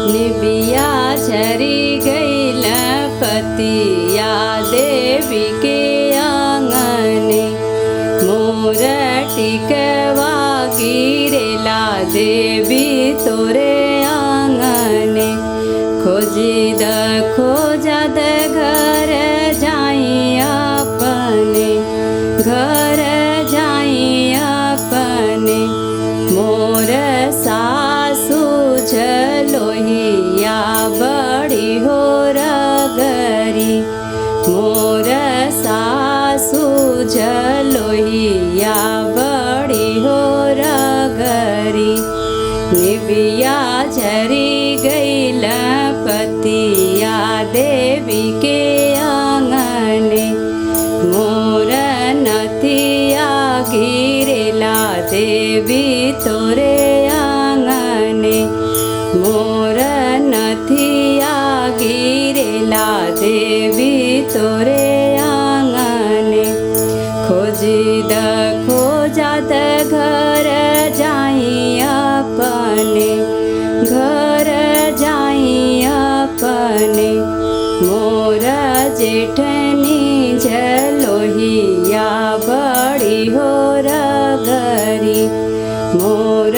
निबिया झरी गईल पतिया देवी के आंगने। मोर टिकवा गिरेला देवी तोरे आंगने। खोजिद खोजद घर जाई अपने, घर जाई अपने। मोर सासू झलोहिया बड़ी हो रगरी। मोर सासू झलोहिया बड़ी हो रगरी। निबिया झरी गईल पतिया देवी के आंगने। मोर नथिया गिरेला देवी तोरे आंगने। मोर नथिया गिरेला देवी तोरे आंगने। खोजिद खोजद घर जाई अपने, घर जाई अपने। मोर जेठनी झलोहिया बड़ी हो रगरी। मोर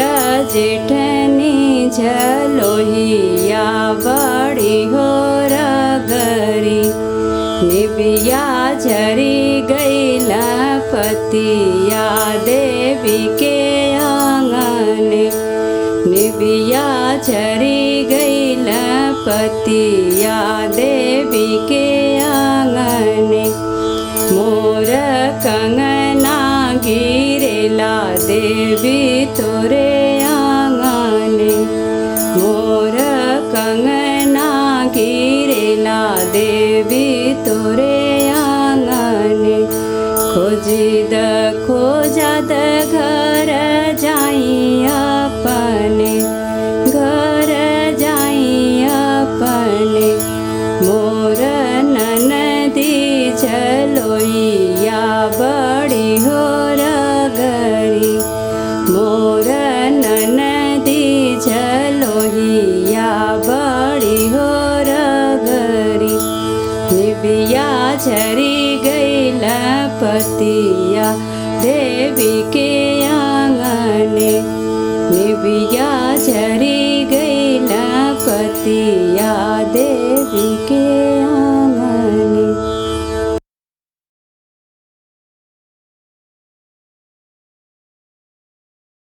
जेठनी झलोहिया बड़ी हो रगरी। निबिया झरी गईल पतिया देवी के आंगने। निबिया झरी गईल पतिया देवी के आंगने। मोर कंगना गिरेला देवी तोरे आंगने। मोर कंगना गिरेला देवी तोरे आंगने। खोजिद खोजद घर जाई अपने, घर जाई अपने। मोर ननदी झलोहिया बड़ी हो रगरी। मोर ननदी झलोहिया बड़ी हो रगरी। निबिया झरी गईल पतिया देवी के आंगने। निबिया झरी गईल पतिया